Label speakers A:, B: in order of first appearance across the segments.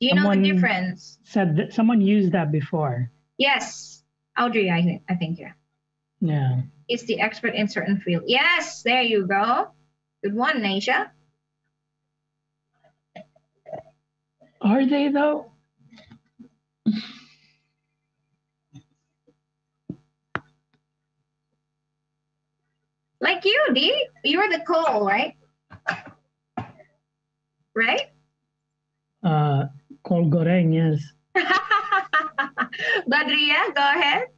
A: Do you know the
B: Someone
A: difference?
B: said that someone used that before.
A: Yes, Audrey, I think, yeah.
B: Yeah.
A: Is the expert in certain field. Yes, there you go. Good one, Naisha.
B: Are they though?
A: Like you, Dee. You're the Cole, right? Right?
B: Col goreng, yes.
A: Badria, go ahead.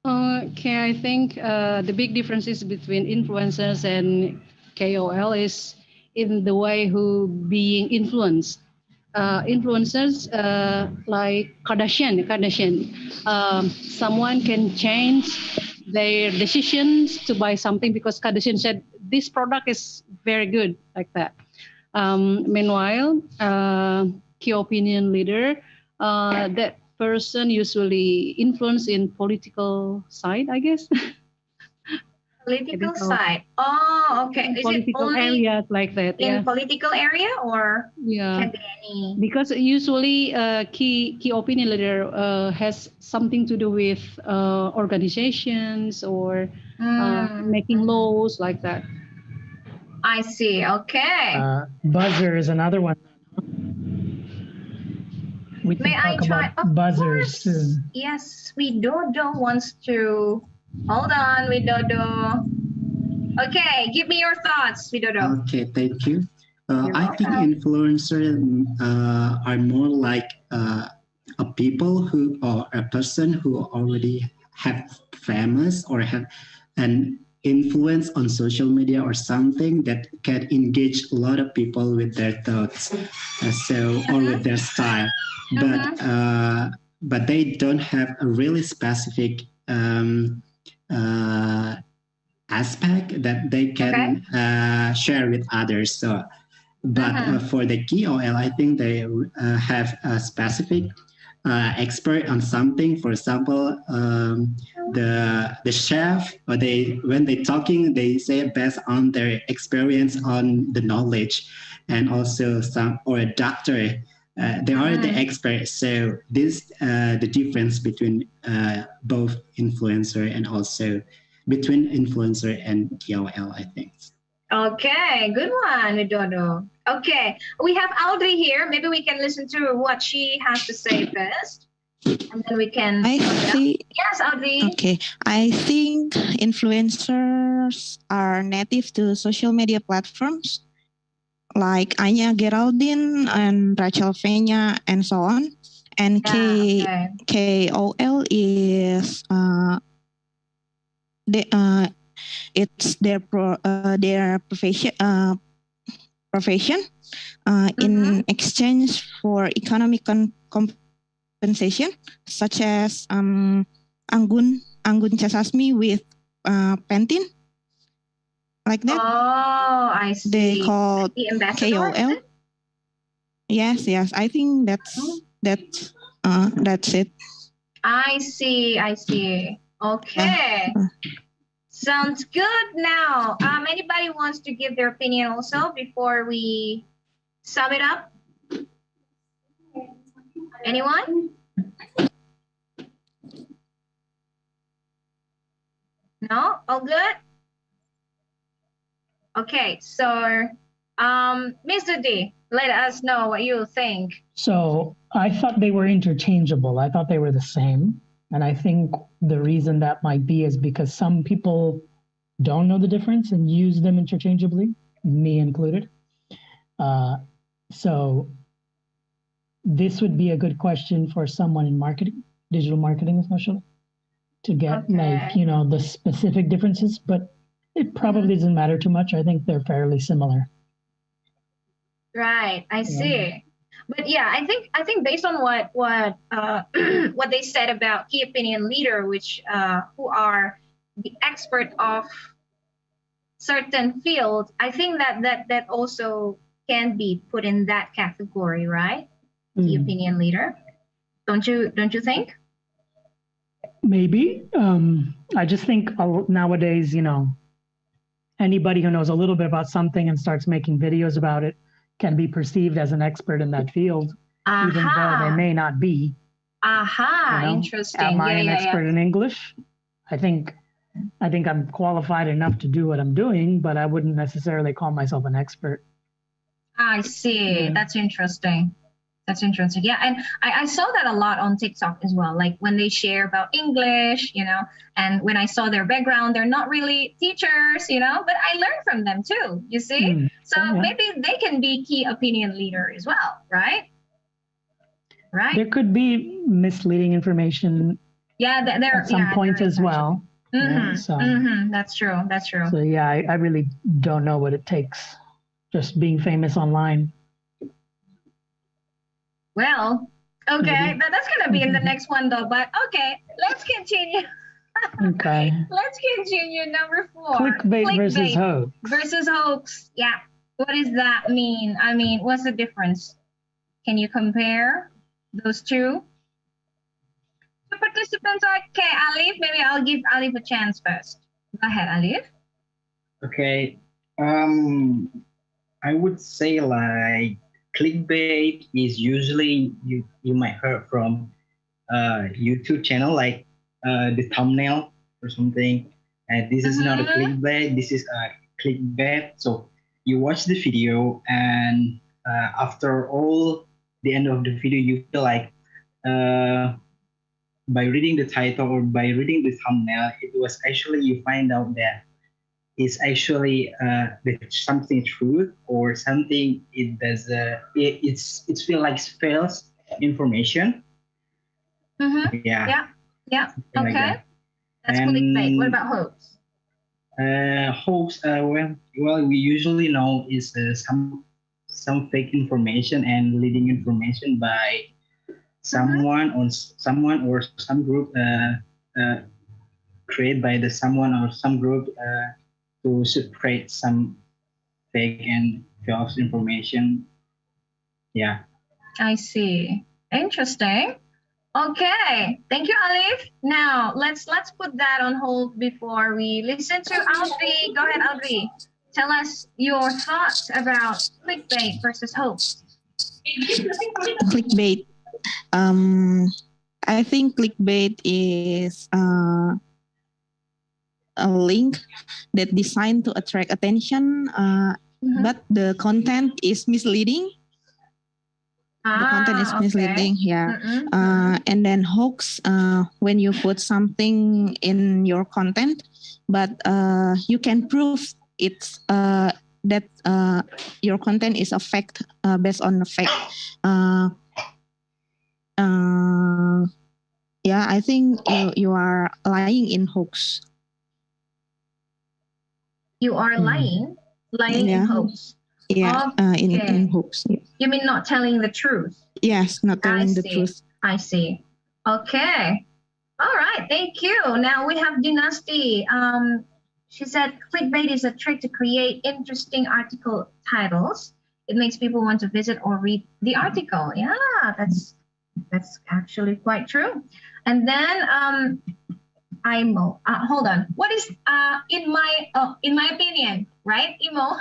C: Okay, I think the big differences between influencers and KOL is in the way who being influenced. Influencers like Kardashian, someone can change their decisions to buy something because Kardashian said this product is very good, like that. Meanwhile, key opinion leader, that person usually influence in political side, I guess.
A: Political side. Oh, okay.
C: In
A: Is it
C: political
A: only
C: areas like that?
A: in
C: Yeah.
A: political area or
C: Yeah.
A: can be any?
C: Because usually key opinion leader has something to do with organizations or making laws like that.
A: I see. Okay.
B: Buzzer is another one. We can
A: May I
B: talk
A: try?
B: about buzzers
A: course.
B: too.
A: Yes, Widodo wants to. Hold on, Widodo. Okay, give me your thoughts, Widodo.
D: Okay, thank you. I think influencers are more like a people who or a person who already have famous or have an influence on social media or something that can engage a lot of people with their thoughts, or with their style, but they don't have a really specific aspect that they can share with others. So, but for the KOL, I think they have a specific expert on something. For example, the chef, or when they talking, they say based on their experience on the knowledge, and also some or a doctor. They are the experts. So this the difference between both influencer and also between influencer and KOL, I think.
A: Okay, good one, Widodo. Okay, we have Audrey here. Maybe we can listen to what she has to say first. And then we can. Yes, Audrey.
E: Okay, I think influencers are native to social media platforms like Anya Geraldine and Rachel Fenya and so on. And KOL is it's their profession in exchange for economic compensation, such as Anggun Chasasmi with Pantene, like that.
A: Oh, I see.
E: They call
A: the ambassador,
E: KOL. Yes. I think that's it.
A: I see. Okay. Sounds good. Now, anybody wants to give their opinion also before we sum it up? Anyone? No? All good? Okay, so Mr. D, let us know what you think.
B: So I thought they were interchangeable. I thought they were the same. And I think the reason that might be is because some people don't know the difference and use them interchangeably, me included. So this would be a good question for someone in marketing, digital marketing especially, to get the specific differences, but it probably doesn't matter too much. I think they're fairly similar.
A: Right, I see. But yeah, I think based on what what they said about key opinion leader, which who are the expert of certain field, I think that also can be put in that category, right? Key opinion leader. Don't you think?
B: Maybe. I just think nowadays, anybody who knows a little bit about something and starts making videos about it can be perceived as an expert in that field. even though they may not be.
A: Interesting.
B: Am I an expert in English? I think I'm qualified enough to do what I'm doing, but I wouldn't necessarily call myself an expert.
A: I see.
B: Yeah.
A: That's interesting. That's interesting. Yeah, and I saw that a lot on TikTok as well. Like when they share about English, and when I saw their background, they're not really teachers, but I learned from them too, you see? Maybe they can be key opinion leader as well, right? Right.
B: There could be misleading information at some points as well.
A: That's true. That's true.
B: So yeah, I really don't know what it takes. Just being famous online.
A: Well, okay, that's gonna be in the next one though. But okay, let's continue.
B: Okay.
A: Let's continue. Number 4.
B: Clickbait versus hoax.
A: Versus hoax. Yeah. What does that mean? I mean, what's the difference? Can you compare those two? The participants. Okay, Alif. Maybe I'll give Alif a chance first. Go ahead, Alif.
F: Okay. I would say like clickbait is usually you might heard from YouTube channel like the thumbnail or something. And this is not a clickbait. This is a clickbait. So you watch the video and after all the end of the video, you feel like by reading the title or by reading the thumbnail, it was actually you find out that it's actually something truth or something it does it's feel like false information.
A: Yeah. Okay.
F: Like
A: that's clickbait. What about hoax?
F: Hoax well we usually know is some fake information and leading information by someone or some group created by the someone or some group to spread some fake and false information. Yeah.
A: I see. Interesting. Okay. Thank you, Alif. Now let's put that on hold before we listen to Audrey. Go ahead, Audrey. Tell us your thoughts about clickbait versus hoax.
E: Clickbait. I think clickbait is a link that designed to attract attention, but the content is misleading. The content is misleading, and then hoax, when you put something in your content, but you can prove it's that your content is a fact based on a fact. I think you are lying in hoax.
A: You are lying in hoax.
E: Yeah, in hoax. Yeah.
A: You mean not telling the truth?
E: Yes, not telling the truth.
A: I see. Okay. All right. Thank you. Now we have Dynasty. She said clickbait is a trick to create interesting article titles. It makes people want to visit or read the article. Yeah, that's actually quite true. And then Imo. Hold on. What is in my opinion, right, Imo?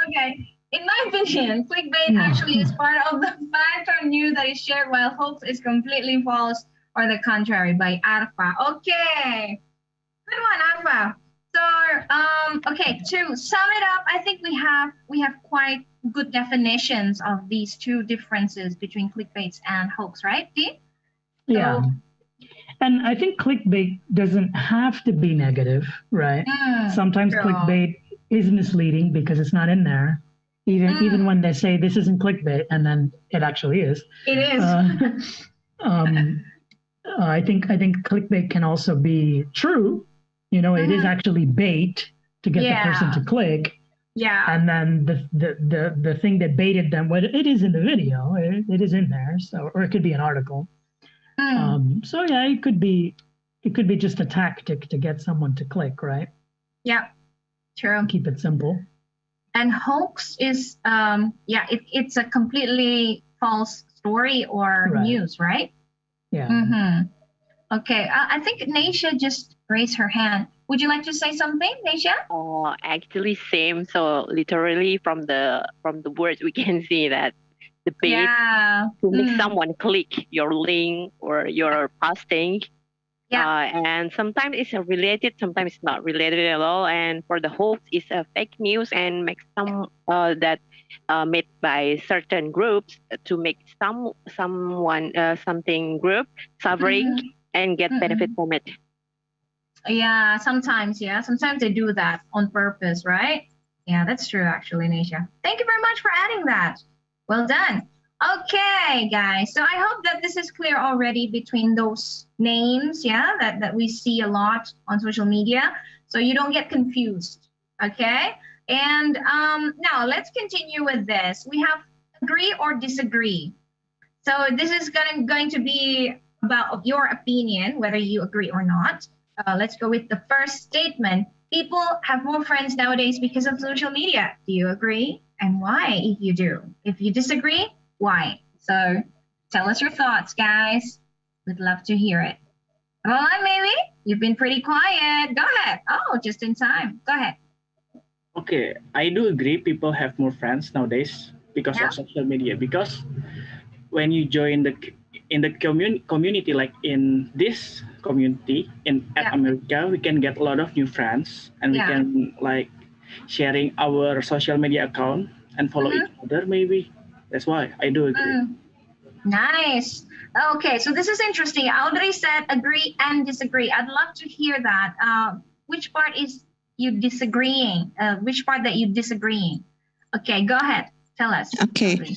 A: Okay. In my opinion, clickbait actually is part of the fact or news that is shared, while hoax is completely false or the contrary, by Arfa. Okay. Good one, Arfa. So, okay, to sum it up, I think we have quite good definitions of these two differences between clickbaits and hoax, right, Dee?
B: Yeah. And I think clickbait doesn't have to be negative, right? Sometimes clickbait is misleading because it's not in there. Even when they say this isn't clickbait, and then it actually is.
A: It is.
B: I think clickbait can also be true. It is actually bait to get the person to click.
A: Yeah.
B: And then the thing that baited them, it is in the video. It is in there. So, or it could be an article. So yeah, it could be just a tactic to get someone to click, right?
A: Yeah. True.
B: Keep it simple.
A: And hoax is, it's a completely false story or news, right?
B: Yeah.
A: Okay, I think Naisha just raised her hand. Would you like to say something, Naisha?
G: Oh, actually same. So literally from the words we can see that debate
A: Yeah.
G: to make someone click your link or your posting.
A: Yeah.
G: And sometimes it's related, sometimes it's not related at all. And for the hoax, it's a fake news and make some that made by certain groups to make someone something group suffering and get benefit from it.
A: Yeah, sometimes they do that on purpose, right? Yeah, that's true actually, Nisha. Thank you very much for adding that. Well done. Okay, guys. So I hope that this is clear already between those names, that we see a lot on social media. So you don't get confused. Okay? And now let's continue with this. We have agree or disagree. So this is going to be about your opinion, whether you agree or not. Let's go with the first statement. People have more friends nowadays because of social media. Do you agree? And why, if you do? If you disagree, why? So tell us your thoughts, guys. We'd love to hear it. Come on, maybe? You've been pretty quiet. Go ahead. Oh, just in time. Go ahead.
H: Okay, I do agree people have more friends nowadays because of social media. Because when you join in the community, like in this community at America, we can get a lot of new friends, and we can like sharing our social media account and follow each other. Maybe that's why I do agree.
A: Nice. Okay, so this is interesting. Audrey said agree and disagree. I'd love to hear that. Which part is you disagreeing? Which part that you disagreeing? Okay, go ahead. Tell us.
E: Okay.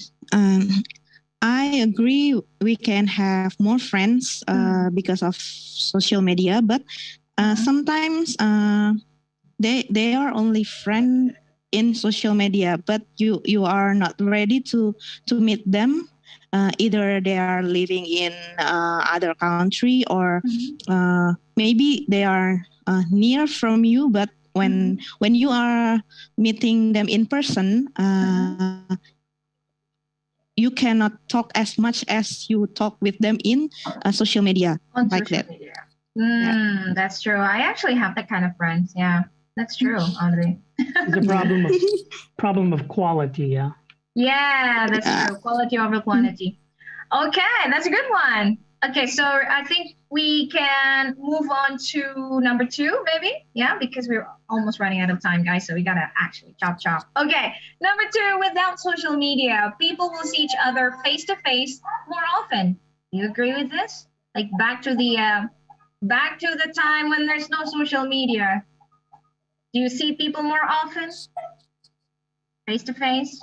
E: I agree we can have more friends because of social media, but sometimes they are only friends in social media, but you are not ready to meet them. Either they are living in other country, or maybe they are near from you, but when you are meeting them in person, you cannot talk as much as you talk with them in social media.
A: On
E: like
A: social
E: that.
A: Media. That's true. I actually have that kind of friends. Yeah, that's true, Audrey.
B: It's a problem of quality. Yeah.
A: Yeah, that's true. Quality over quantity. Okay, that's a good one. Okay, so I think we can move on to number 2, maybe. Yeah, because we're almost running out of time, guys. So we gotta actually chop. Okay, number 2, without social media, people will see each other face to face more often. Do you agree with this? Like back to the time when there's no social media. Do you see people more often? Face to face?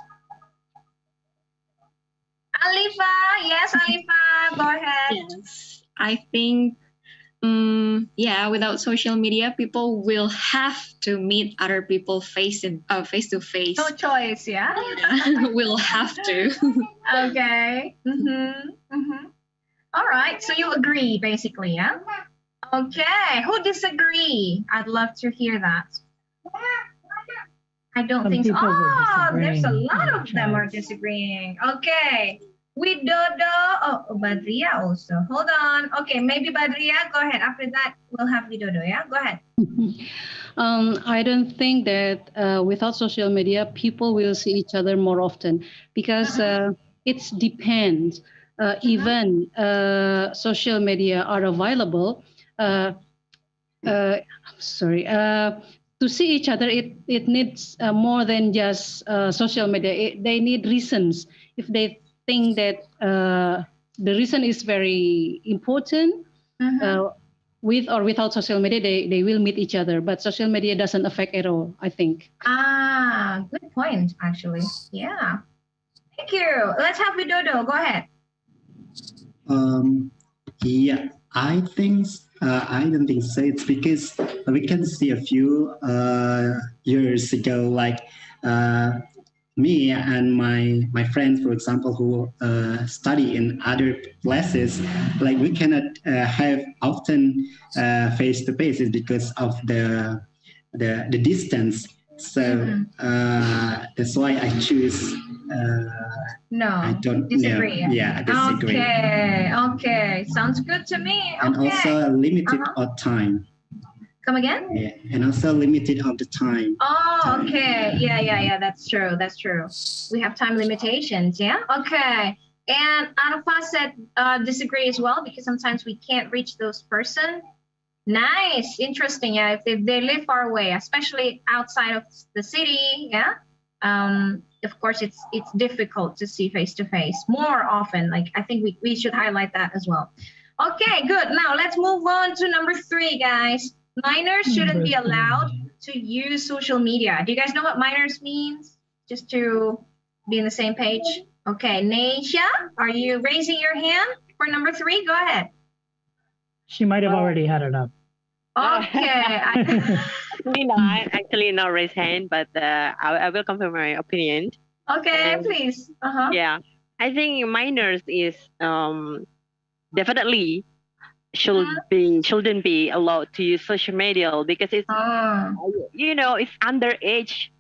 A: Alifa, yes, Alifa, go ahead.
I: Yes, I think, without social media, people will have to meet other people face to face.
A: No choice, yeah?
I: Will have to.
A: Okay. All right, so you agree, basically, yeah? Okay, who disagree? I'd love to hear that. I don't think so. Oh, there's a lot of them are disagreeing. Okay. Widodo. Oh, Badria also. Hold on. Okay, maybe Badria. Go ahead. After that, we'll have Widodo. Yeah, go ahead.
C: I don't think that without social media, people will see each other more often, because it depends. Even social media are available. To see each other, it needs more than just social media. They need reasons. If they think that the reason is very important, with or without social media, they will meet each other. But social media doesn't affect at all, I think.
A: Good point, actually. Yeah. Thank you. Let's have Widodo. Go ahead.
D: Yeah, I think I don't think so. It's because we can see a few years ago, like me and my friends, for example, who study in other places, like we cannot have often face to faces because of the distance. So that's why I choose.
A: No,
D: I don't
A: disagree.
D: know. Yeah, I disagree.
A: Okay, sounds good to me.
D: And
A: okay.
D: also a limited time.
A: Come again?
D: Yeah, and also limited of the time.
A: Oh, okay. Yeah. That's true. We have time limitations. Yeah. Okay. And Anufa said disagree as well because sometimes we can't reach those person. Nice, interesting. Yeah, if they live far away, especially outside of the city. Yeah. Of course, it's difficult to see face to face more often. Like I think we should highlight that as well. Okay, good. Now let's move on to number 3, guys. Minors shouldn't be allowed to use social media. Do you guys know what minors means? Just to be on the same page. Okay, Neisha, are you raising your hand for number 3? Go ahead.
B: She might have already had it up.
A: Okay.
G: Actually not raise hand, but I will confirm my opinion.
A: Okay, please.
G: Yeah, I think minors is definitely shouldn't be allowed to use social media because it's it's underage.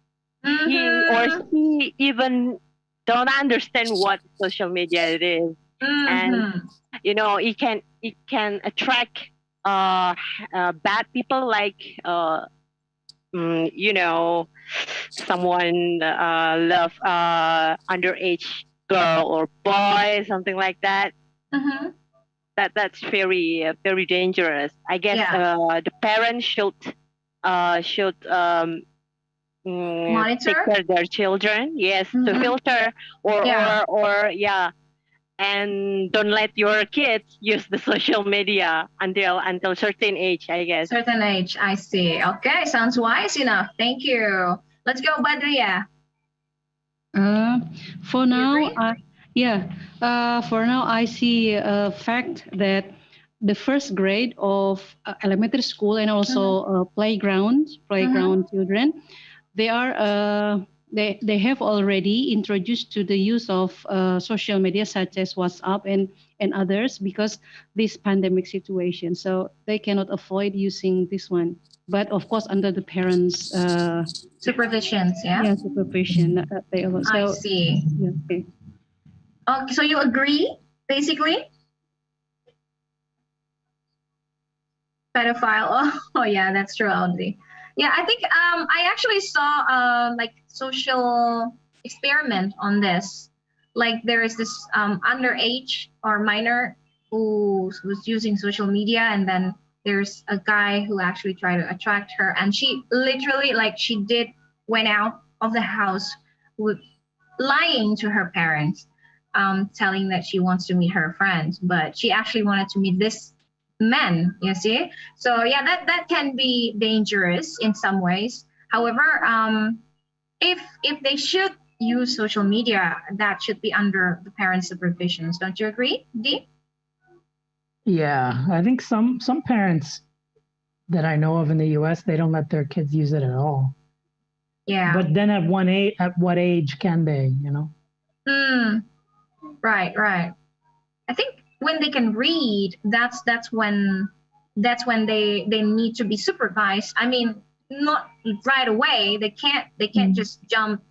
G: He or she even don't understand what social media it is, and it can attract bad people like someone love underage girl or boy, something like that. That's very very dangerous. I guess the parents should
A: monitor
G: take care of their children. Yes, to filter or and don't let your kids use the social media until certain age, I guess.
A: Certain age, I see. Okay, sounds wise enough. Thank you. Let's go, Badria.
C: For now, for now I see a fact that the first grade of elementary school and also playground children, they are they have already introduced to the use of social media such as WhatsApp and others because this pandemic situation. So they cannot avoid using this one. But of course, under the parents'
A: supervisions,
C: supervision.
A: I see.
C: Okay.
A: Okay, so you agree, basically? Pedophile. Oh yeah, that's true, Audrey. Yeah, I think I actually saw like social experiment on this. Like there is this underage or minor who was using social media, and then there's a guy who actually tried to attract her, and she literally went out of the house with lying to her parents, telling that she wants to meet her friends, but she actually wanted to meet this man, you see. So yeah, that can be dangerous in some ways. However, if they should use social media, that should be under the parents' supervisions. Don't you agree, Dee?
B: Yeah, I think some parents that I know of in the U.S. they don't let their kids use it at all.
A: Yeah.
B: But then at what age can they?
A: Right. I think when they can read, that's when they need to be supervised. I mean, not right away. They can't just jump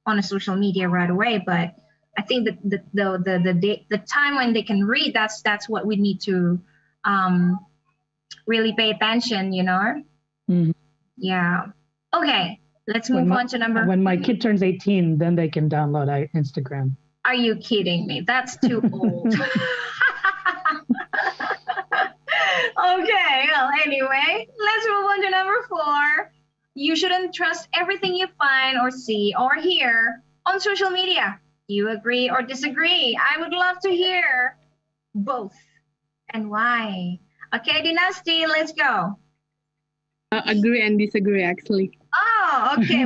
A: on a social media right away. But I think that the time when they can read, that's what we need to really pay attention. Yeah. Okay. Let's move on to number.
B: When my kid turns 18, then they can download Instagram.
A: Are you kidding me? That's too old. Okay, well, anyway, let's move on to number 4. You shouldn't trust everything you find or see or hear on social media. Do you agree or disagree? I would love to hear both and why. Okay, Dynasty, let's go.
J: Agree and disagree, actually.
A: Oh, okay.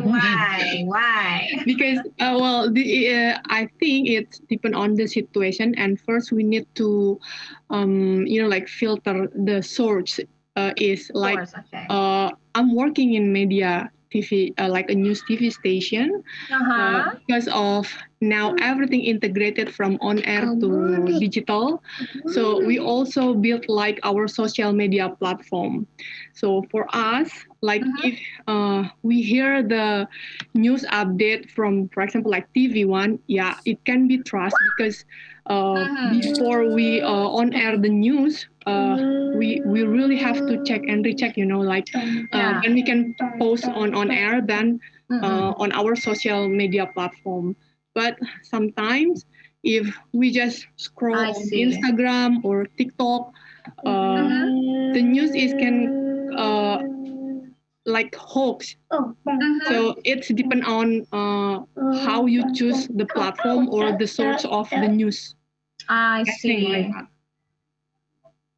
A: Why?
J: Because I think it depends on the situation, and first we need to filter the source. Is like
A: okay.
J: I'm working in media TV, like a news TV station, because of now everything integrated from on air to digital. So we also built like our social media platform. So for us, Like if we hear the news update from, for example, like TV1, yeah, it can be trust because before we on air the news, we really have to check and recheck, like when we can post on air, then on our social media platform. But sometimes if we just scroll on Instagram or TikTok, the news is can like hoax. So it's depend on how you choose the platform or the source of the news.
A: I see.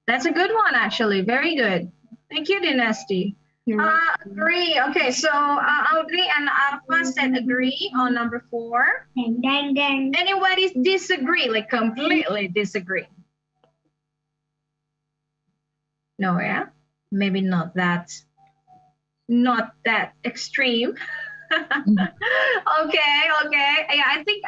A: That's a good one, actually. Very good. Thank you, Dynasty. Agree. Okay, so Audrey and Alpha said agree on number 4. Anybody disagree? Like completely disagree? No, yeah. Maybe not that extreme. Okay. Yeah, I think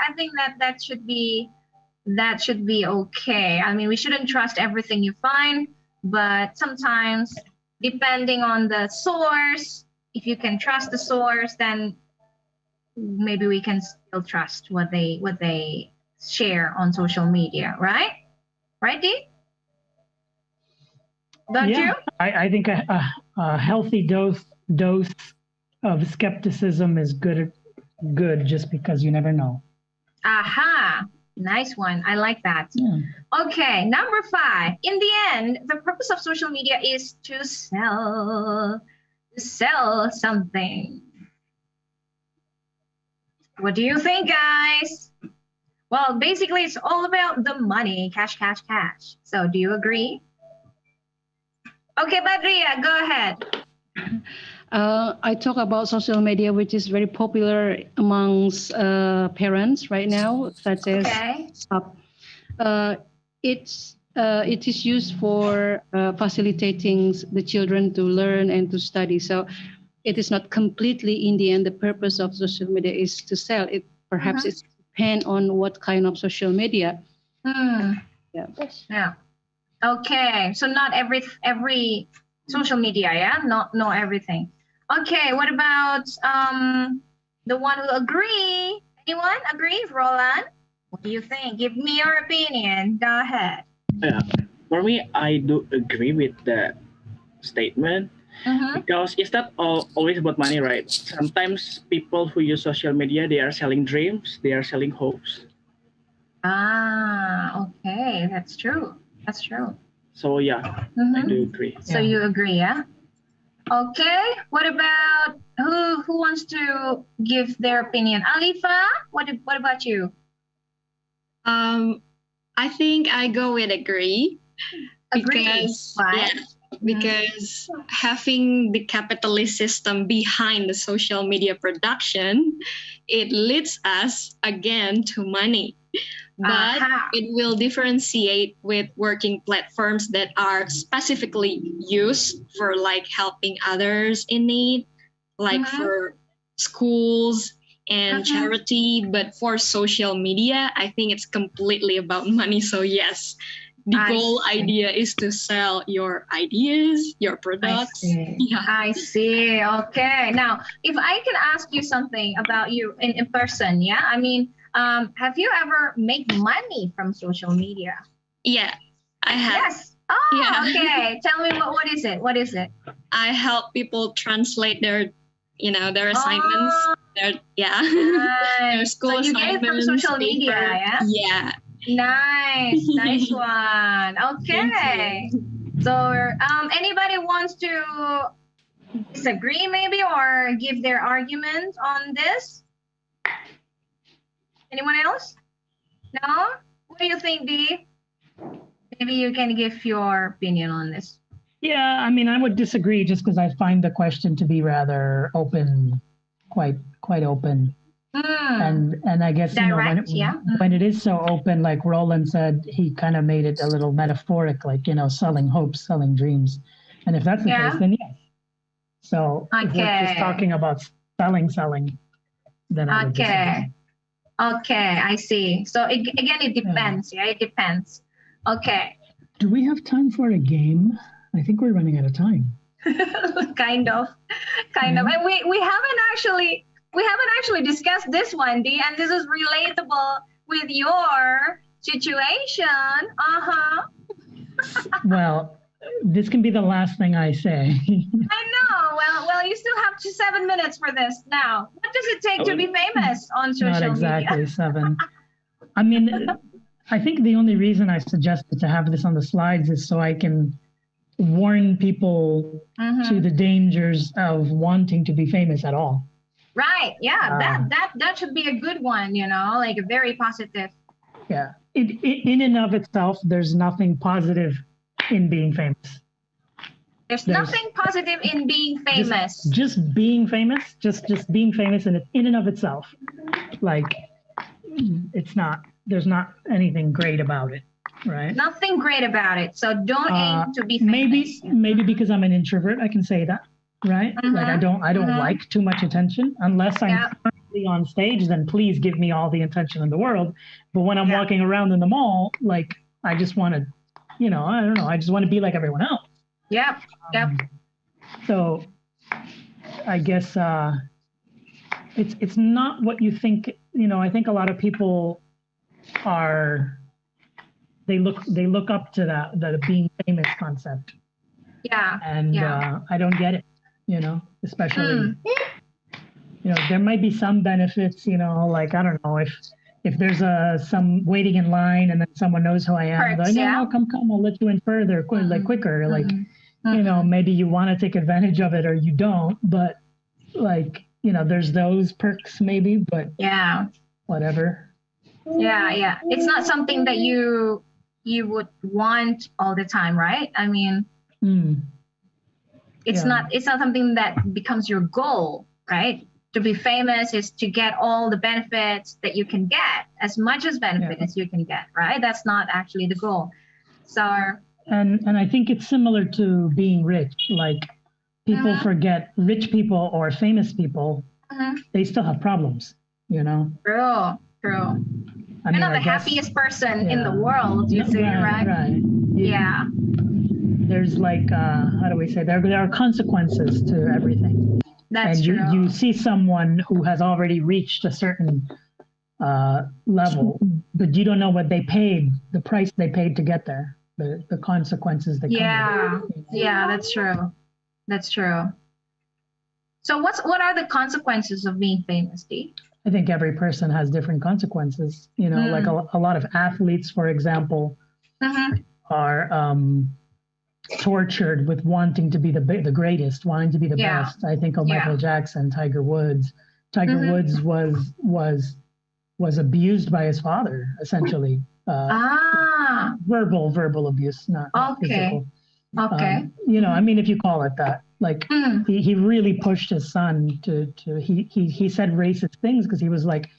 A: that should be okay. I mean, we shouldn't trust everything you find, but sometimes depending on the source, if you can trust the source, then maybe we can still trust what they share on social media, right? Right, Dee? Don't you?
B: I think a healthy dose of skepticism is good just because you never know.
A: Aha. Nice one. I like that. Yeah. Okay, number 5. In the end, the purpose of social media is to sell something. What do you think, guys? Well, basically, it's all about the money. Cash. So do you agree? Okay, Badria, go ahead.
C: I talk about social media, which is very popular amongst parents right now, such as it is used for facilitating the children to learn and to study. So it is not completely, in the end, the purpose of social media is to sell. It perhaps it depends on what kind of social media.
A: Yeah. Okay, so not every social media, yeah, not everything. Okay, what about the one who agree? Anyone agree, Roland? What do you think? Give me your opinion. Go ahead.
H: Yeah, for me, I do agree with the statement because it's not always about money, right? Sometimes people who use social media, they are selling dreams, they are selling hopes.
A: Okay, that's true.
H: So yeah, I do agree.
A: So you agree, yeah? Okay, what about who wants to give their opinion? Alifa, what about you?
I: I think I go with agree.
A: Because why?
I: Yeah, because having the capitalist system behind the social media production, it leads us again to money. But it will differentiate with working platforms that are specifically used for like helping others in need, like for schools and charity. But for social media, I think it's completely about money. So yes, the goal idea is to sell your ideas, your products.
A: I see. Okay. Now, if I can ask you something about you in person, yeah? I mean, have you ever made money from social media?
I: Yeah, I have.
A: Yes. Oh, yeah. Okay. Tell me what is it? What is it?
I: I help people translate their assignments. Their school
A: so you
I: assignments.
A: get it from social media, yeah?
I: Yeah.
A: Nice one. Okay. So, anybody wants to disagree maybe or give their argument on this? Anyone else? No? What do you think, Dee? Maybe you can give your opinion on this.
B: Yeah, I mean, I would disagree just because I find the question to be rather open, quite open. And I guess
A: direct,
B: when it is so open, like Roland said, he kind of made it a little metaphoric, like selling hopes, selling dreams. And if that's the case, then yes. So if we're just talking about selling, then I would disagree.
A: Okay, I see. So again, it depends. Yeah, it depends. Okay.
B: Do we have time for a game? I think we're running out of time.
A: kind of. And we haven't actually discussed this one, Dee, and this is relatable with your situation.
B: Well, this can be the last thing I say.
A: I know. Well, you still have 7 minutes for this now. What does it take to be famous on social media?
B: Not exactly 7. I mean, I think the only reason I suggested to have this on the slides is so I can warn people to the dangers of wanting to be famous at all.
A: Right. Yeah. That should be a good one. Like a very positive.
B: Yeah. In and of itself, there's nothing positive in being famous.
A: There's nothing positive in being famous.
B: Just being famous, just being famous in and of itself. Like, there's not anything great about it, right?
A: Nothing great about it. So don't aim to be famous.
B: Maybe because I'm an introvert, I can say that, right? Like I don't like too much attention unless I'm currently on stage, then please give me all the attention in the world. But when I'm walking around in the mall, like I just want to, I don't know, I just want to be like everyone else.
A: Yep.
B: So I guess it's not what you think. I think a lot of people they look up to the being famous concept.
A: Yeah.
B: And I don't get it. Especially there might be some benefits. Like I don't know if there's some waiting in line and then someone knows who I am.
A: Perks,
B: no, come, I'll let you in further, quicker. Like maybe you want to take advantage of it or you don't. But like there's those perks maybe. But whatever.
A: Yeah. It's not something that you would want all the time, right? I mean, it's not something that becomes your goal, right? To be famous is to get all the benefits that you can get, as much as benefit as you can get, right? That's not actually the goal. So
B: and I think it's similar to being rich. Like people forget rich people or famous people, they still have problems,
A: True. You're not the happiest person in the world, you see, right?
B: Right.
A: Yeah.
B: There's like, how do we say, there are consequences to everything.
A: That's
B: true. And you see someone who has already reached a certain level, but you don't know what they paid, the price they paid to get there, the consequences that come with it.
A: Yeah, that's true. So what are the consequences of being famous, Dee?
B: I think every person has different consequences. Like a lot of athletes, for example, are tortured with wanting to be the greatest, wanting to be the best. I think of Michael Jackson, Tiger Woods. Tiger Woods was abused by his father, essentially. Verbal abuse, not physical.
A: Okay.
B: I mean, if you call it that. Like he really pushed his son to he said racist things because he was like,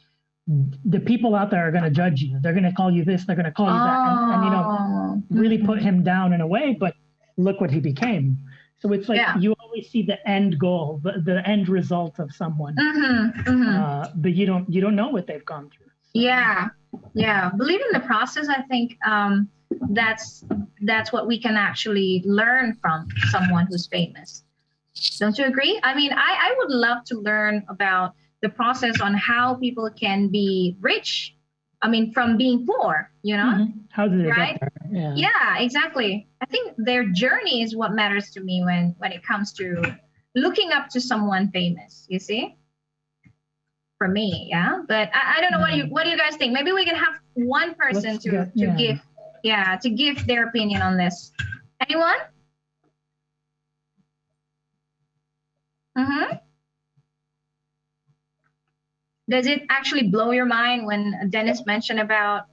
B: the people out there are going to judge you. They're going to call you this. They're going to call you that. And really put him down in a way. But look what he became. So it's like you always see the end goal, the end result of someone, but you don't know what they've gone through.
A: Yeah. Believe in the process. I think that's what we can actually learn from someone who's famous. Don't you agree? I mean, I would love to learn about the process on how people can be rich. I mean, from being poor,
B: How did they get there?
A: Yeah, exactly. I think their journey is what matters to me when it comes to looking up to someone famous, you see? For me, yeah. But I don't know what do you guys think? Maybe we can have one person to give their opinion on this. Anyone? Does it actually blow your mind when Dennis mentioned about,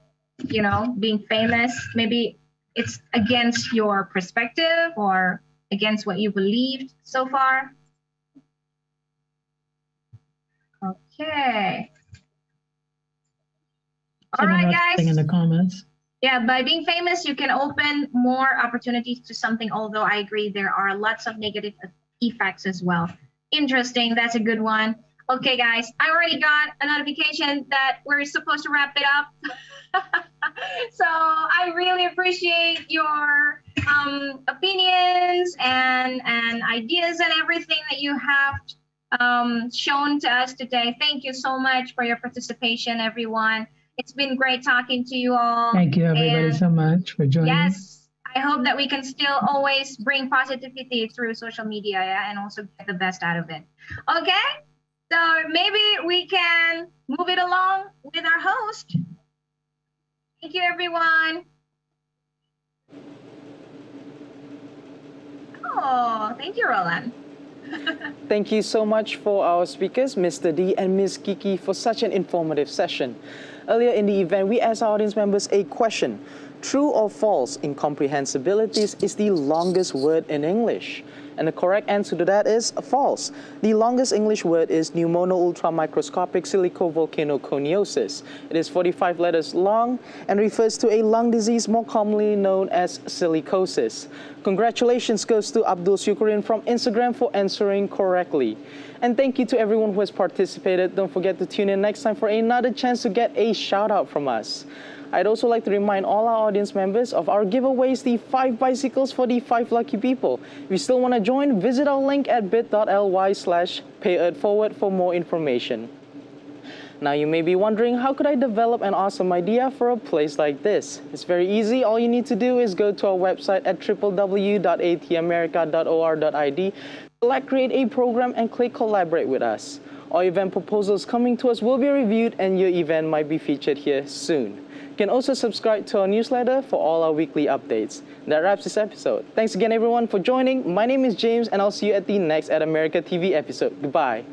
A: being famous? Maybe it's against your perspective or against what you believed so far? Okay. All right, guys.
B: In the comments.
A: Yeah, by being famous, you can open more opportunities to something, although I agree there are lots of negative effects as well. Interesting. That's a good one. Okay, guys, I already got a notification that we're supposed to wrap it up. So I really appreciate your opinions and ideas and everything that you have shown to us today. Thank you so much for your participation, everyone. It's been great talking to you all.
B: Thank you, everybody, so much for joining.
A: Yes, I hope that we can still always bring positivity through social media, yeah, and also get the best out of it. Okay, so maybe we can move it along with our host. Thank you, everyone. Oh, thank you, Roland.
K: Thank you so much for our speakers, Mr. D and Ms. Kiki, for such an informative session. Earlier in the event, we asked our audience members a question. True or false, incomprehensibilities is the longest word in English? And the correct answer to that is false. The longest English word is pneumono-ultramicroscopic silicovolcanoconiosis. It is 45 letters long and refers to a lung disease more commonly known as silicosis. Congratulations goes to Abdul Syukurin from Instagram for answering correctly. And thank you to everyone who has participated. Don't forget to tune in next time for another chance to get a shout out from us. I'd also like to remind all our audience members of our giveaways, the 5 bicycles for the 5 lucky people. If you still want to join, visit our link at bit.ly/payetforward for more information. Now you may be wondering, how could I develop an awesome idea for a place like this? It's very easy. All you need to do is go to our website at www.atmerica.or.id, select create a program and click collaborate with us. All event proposals coming to us will be reviewed and your event might be featured here soon. You can also subscribe to our newsletter for all our weekly updates. That wraps this episode. Thanks again everyone for joining. My name is James and I'll see you at the next At America TV episode. Goodbye.